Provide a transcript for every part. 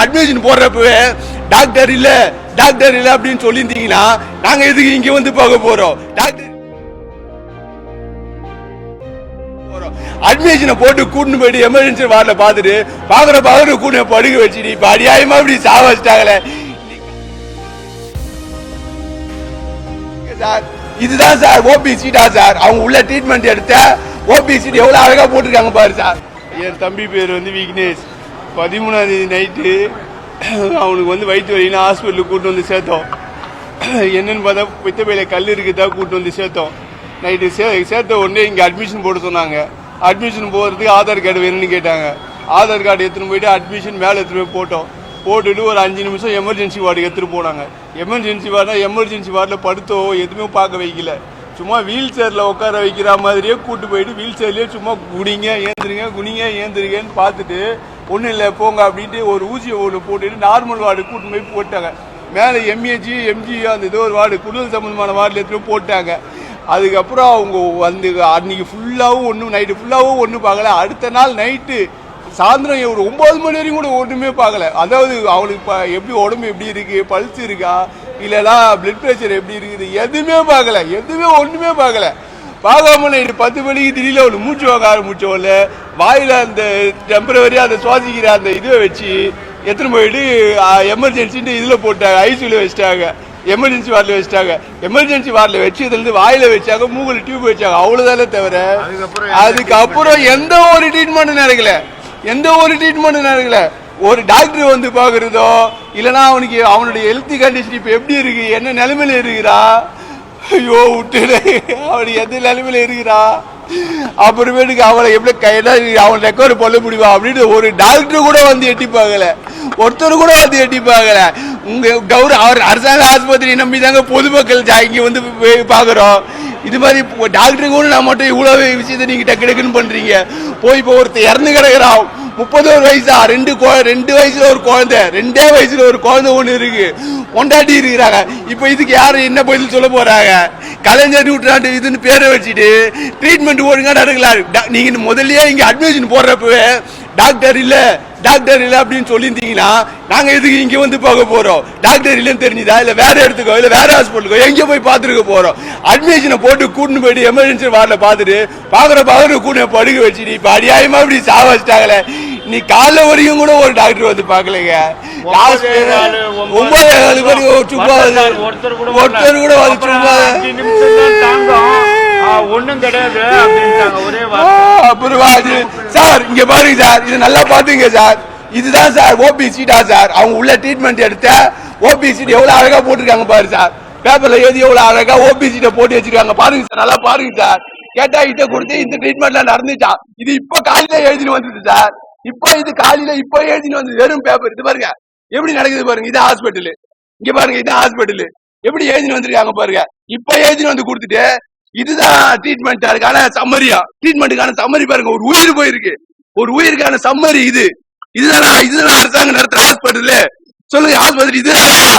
Admission போடுறப்பவே doctor இல்ல அப்படின்னு சொல்லியிருந்தீங்கன்னா நாங்க எதுக்கு இங்க வந்து பார்க்க போறோம்? டாக்டர் அட்மிஷனை போட்டு கூட்டு போயிட்டு எமர்ஜென்சி வார்டுல பாத்துட்டு பாக்குற கூட்ட படுக்க வச்சுட்டு இப்ப அநியாயமா இப்படி சாவச்சிட்டாங்களே சார். இதுதான் சார் ஓபி சீட்டா சார்? அவங்க உள்ள ட்ரீட்மெண்ட் எடுத்த ஓபி சீட் எவ்வளவு அழகா போட்டிருக்காங்க பாரு சார். என் தம்பி பேர் வந்து விக்னேஷ். 13ஆம் தேதி நைட்டு அவனுக்கு வந்து வயிற்று வலின்னு ஹாஸ்பிட்டலுக்கு கூட்டு வந்து சேர்த்தோம். என்னன்னு பார்த்தா பித்தப்பையில கல் இருக்குதா கூட்டு வந்து சேர்த்தோம். நைட்டு சேர்த்த உடனே இங்க அட்மிஷன் போட சொன்னாங்க. அட்மிஷன் போகிறதுக்கு ஆதார் கார்டு வேணும்னு கேட்டாங்க. ஆதார் கார்டு எடுத்துன்னு போயிட்டு அட்மிஷன் மேலே எடுத்துன்னு போய் போட்டோம். போட்டுட்டு ஒரு 5 நிமிஷம் எமர்ஜென்சி வார்டுக்கு எடுத்துகிட்டு போனாங்க. எமர்ஜென்சி வார்டில் படுத்தோ எதுவுமே பார்க்க வைக்கல. சும்மா வீல் சேரில் உட்கார வைக்கிற மாதிரியே கூட்டு போயிட்டு வீல் சேர்லேயே சும்மா குனிங்க ஏந்திரிங்கன்னு பார்த்துட்டு ஒன்றும் இல்லை போங்க அப்படின்ட்டு ஒரு ஊசியை ஒன்று போட்டுட்டு நார்மல் வார்டு கூட்டு போய் போட்டாங்க. மேலே எம்ஏஜி எம்ஜி அந்த ஏதோ ஒரு வார்டு குடல் சம்பந்தமான வார்டில் எடுத்துகிட்டு போட்டாங்க. அதுக்கப்புறம் அவங்க வந்து அன்னைக்கு ஃபுல்லாகவும் ஒன்றும் நைட்டு ஃபுல்லாகவும் ஒன்றும் பார்க்கல. அடுத்த நாள் நைட்டு சாயந்தரம் ஒரு 9 மணி வரைக்கும் கூட ஒன்றுமே பார்க்கல. அதாவது அவளுக்கு எப்படி உடம்பு எப்படி இருக்கு, பல்ஸ் இருக்கா இல்லைனா பிளட் ப்ரெஷர் எப்படி இருக்குது எதுவுமே பார்க்கல. ஒன்றுமே பார்க்காம நைட்டு 10 மணிக்கு திடீர்னு அவளுக்கு மூச்சு வாங்க ஆரம்பிச்சோம்ல. வாயில் அந்த டெம்பரவரியாக அந்த சுவாசிக்கிற அந்த இதை வச்சு எத்தனை போயிட்டு எமர்ஜென்சின்ட்டு இதில் போட்டாங்க. ஐசியூவில் வச்சுட்டாங்க. எமர்ஜென்சி வார்டில் வச்சதுலேருந்து வாயில வச்சாங்க, மூக்கில் டியூப் வச்சாங்க. அவ்வளோதானே தவிர அதுக்கப்புறம் எந்த ஒரு ட்ரீட்மெண்ட் நடக்கல. ஒரு டாக்டர் வந்து பாக்குறதோ இல்லைன்னா அவனுடைய ஹெல்த் கண்டிஷன் இப்ப எப்படி இருக்கு, என்ன நிலைமையில இருக்கிறா, ஐயோ விட்டுல அவன் எந்த நிலைமையில இருக்கிறா, அப்புறமேட்டுக்கு அவளை எப்படி அவன் ரெக்கவர் பண்ண முடியுமா அப்படின்னு ஒரு டாக்டர் கூட வந்து எட்டி பார்க்கல. ஒருத்தர் கூட வந்து எட்டி பார்க்கல. உங்க அரசாங்க ஆஸ்பத்திரி நம்பி தாங்க பொதுமக்கள் இங்க வந்து பாக்குறோம். இது மாதிரி டாக்டர் கூட நான் மட்டும் இவ்வளவு விஷயத்த நீங்க டக்குன்னு பண்றீங்க. போய் இப்போ ஒருத்தர் இறந்து கிடக்குறான். 31 வயசா, 2 வயசுல ஒரு குழந்தை, 2 வயசுல ஒரு குழந்தை ஒண்ணு இருக்கு, கொண்டாட்டி இருக்கிறாங்க. இப்ப இதுக்கு யாரு என்ன பதில் சொல்ல போறாங்க? கலைஞர் நூற்றாண்டு இதுன்னு பேரை வச்சுட்டு ட்ரீட்மெண்ட் ஒழுங்கா நடக்கலாம். நீங்க முதல்லயே இங்க அட்மிஷன் போடுறப்பவே டாக்டர் இல்ல அப்படின்னு சொல்லியிருந்தீங்கன்னா நாங்க எதுக்கு இங்க வந்து பார்க்க போறோம்? டாக்டர் இல்லன்னு தெரிஞ்சுதா இல்ல வேற இடத்துக்கோ இல்ல வேற ஹாஸ்பிட்டலுக்கோ எங்க போய் பாத்துருக்க போறோம்? அட்மிஷனை போட்டு கூட்டு போயிட்டு எமர்ஜென்சி வார்டில் பாத்துட்டு பாக்குற கூட படுக்க வச்சுட்டு இப்ப அநியாயமா இப்படி சாவச்சிட்டாங்களே. நீ காலைல வரைக்கும் கூட ஒரு டாக்டர் வந்து பாக்கலைங்க. 9 ஒருத்தர் கூட வந்து சும்மா ஒண்ணும் கிடையாது சார். இங்க பாருங்க சார், இது நல்லா பாத்துங்க சார். இதுதான் சார் ஓபி சீட்டா சார்? அவங்க உள்ள ட்ரீட்மெண்ட் எடுத்த ஓபி சீட் எவ்வளவு அழகா போட்டிருக்காங்க பாரு சார். பேப்பர்ல எழுதி எவ்வளவு அழகா ஓபி சீட்டை போட்டு வச்சிருக்காங்க பாருங்க சார். நல்லா பாருங்க சார். கேட்டா இதை கொடுத்து இந்த ட்ரீட்மெண்ட்லாம் நடந்துச்சா? இது இப்ப காலையில எழுதினு வந்தது சார். இது காலையில எழுதினு வந்தது வெறும் பேப்பர். இது பாருங்க எப்படி நடக்குது பாருங்க. இது ஹாஸ்பிட்டல். இங்க பாருங்க இது ஹாஸ்பிட்டல். எப்படி எழுதினு வந்திருக்காங்க பாருங்க. இப்ப எழுதினு வந்து கொடுத்துட்டு இதுதான் ட்ரீட்மெண்ட்டுக்கான சம்மரியா? ட்ரீட்மெண்ட்டுக்கான சம்மரி பாருங்க. ஒரு உயிர் போயிருக்கு, ஒரு உயிருக்கான சம்மரி இது. இதுதான் அரசாங்கம் நடத்துற ஹாஸ்பிட்டல். சொல்லுங்க ஆஸ்பத்திரி இதுதான்?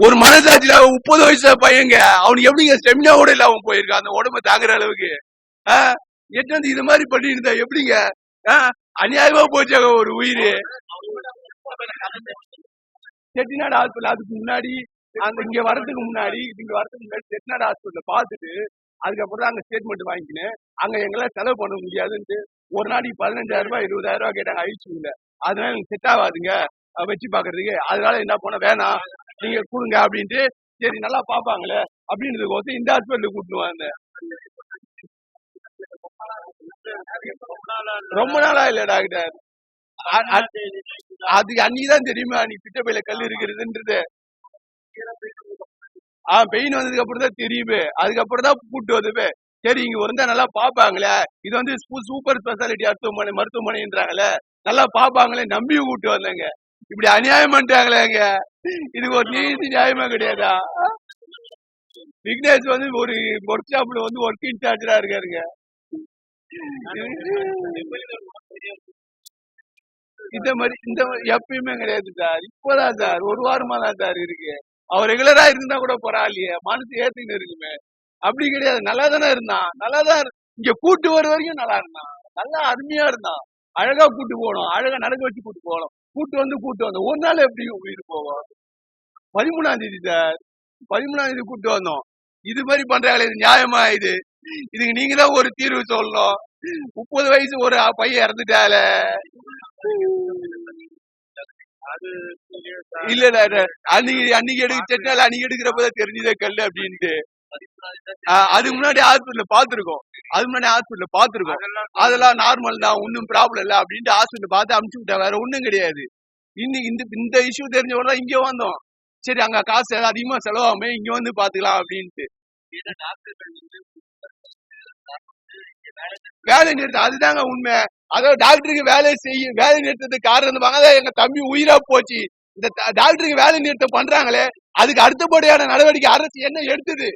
ஒரு மனசாட்சியில 30 வயசு பையங்க அவனுக்கு எப்படிங்க ஸ்டெமினா கூட இல்ல அவன் போயிருக்கான் அந்த உடம்ப தாங்குற அளவுக்கு. எட்டு வந்து இது மாதிரி பண்ணி இருந்தா எப்படிங்க? அநியாயமா போச்சாங்க ஒரு உயிர். செட்டிநாடு ஹாஸ்பிட்டல் அதுக்கு முன்னாடி இங்க வரதுக்கு முன்னாடி செட்டிநாடு ஹாஸ்பிட்டல் பார்த்துட்டு அதுக்கப்புறம் அங்க ஸ்டேட்மெண்ட் வாங்கிக்கினேன். அங்க எங்களால செலவு பண்ண முடியாதுன்ட்டு ஒரு நாளைக்கு 15,000 ரூபாய் 20,000 ரூபாய் கேட்டாங்க ஐசியூல. அதனால எனக்கு செட் ஆகாதுங்க வச்சு பாக்குறதுக்கு. அதனால என்ன பண்ண வேணாம் நீங்க கொடுங்க அப்படின்ட்டு. சரி நல்லா பாப்பாங்களே அப்படின்றதுக்கோசம் இந்த ஹாஸ்பிட்டலுக்கு கூட்டிட்டு வந்தேன். ரொம்ப நாளா இல்ல டாக்டர். அதுக்கு அன்னைக்குதான் தெரியுமா நீ பித்தப்பையில கல் இருக்கிறதுன்றது. பெயின் வந்ததுக்கு அப்புறம் தான் தெரியுமே. அதுக்கப்புறம் தான் கூட்டு வந்து சரி இங்க வந்தா நல்லா பாப்பாங்களே, இது வந்து சூப்பர் ஸ்பெஷாலிட்டி மருத்துவமனைன்றாங்களே, நல்லா பாப்பாங்களே நம்பியும் கூட்டு வந்தேங்க. இப்படி அநியாயம் பண்ணிட்டாங்களேங்க. இதுக்கு ஒரு நீதி நியாயமா கிடையாதா? விக்னேஷ் வந்து ஒரு ஒர்க் ஷாப்ல வந்து ஒர்க் இன்சார்ஜரா இருக்காருங்க. இந்த மாதிரி எப்பயுமே கிடையாது சார். இப்பதான் சார் ஒரு வாரமா தான் சார் இருக்கு. அவர் ரெகுலரா இருந்தா கூட பரவாயில்லையே, மனசு ஏத்துக்கிட்டு இருக்குமே. அப்படி கிடையாது. நல்லா தானே இருந்தான். நல்லாதான் இங்க கூட்டு வர வரைக்கும் நல்லா இருந்தான். நல்லா அருமையா இருந்தான். அழகா கூட்டு போகணும், அழகா நடக்க வச்சு கூட்டு போகணும். கூட்டு வந்தோம் ஒரு நாள் எப்படி உயிர் போவோம்? 13ஆம் தேதி சார், 13ஆம் தேதி கூட்டு வந்தோம். இது மாதிரி பண்றாங்களே, இது நியாயமா? இதுக்கு நீங்க தான் ஒரு தீர்வு சொல்லணும். 30 வயசு ஒரு பையன் இறந்துட்டால. இல்ல அன்னைக்கு எடுக்க அன்னைக்கு எடுக்கிறப்பதான் தெரிஞ்சதே கல்லு அப்படின்ட்டு. அதுக்கு முன்னாடி ஹாஸ்பிட்டல் பாத்துருக்கோம். அதெல்லாம் நார்மல் தான், ஒன்னும் ப்ராப்ளம் இல்ல அப்படின்ட்டு ஹாஸ்பிட்டல் பார்த்து அமுச்சு விட்டா, வேற ஒண்ணும் கிடையாது. இன்னைக்கு இந்த இஷ்யூ தெரிஞ்ச உடனே இங்க வந்தோம். சரி, அங்க காசு அதிகமா செலவாகுமே, இங்க வந்து பாத்துக்கலாம் அப்படின்ட்டு. வேலை நிறுத்தம் அதுதாங்க உண்மை. அதாவது டாக்டருக்கு வேலை நிறுத்தத்துக்கு காரணம் அதான் எங்க தம்பி உயிரா போச்சு. இந்த டாக்டருக்கு வேலை நிறுத்தம் பண்றாங்களே, அதுக்கு அடுத்தபடியான நடவடிக்கை அரசு என்ன எடுத்தது?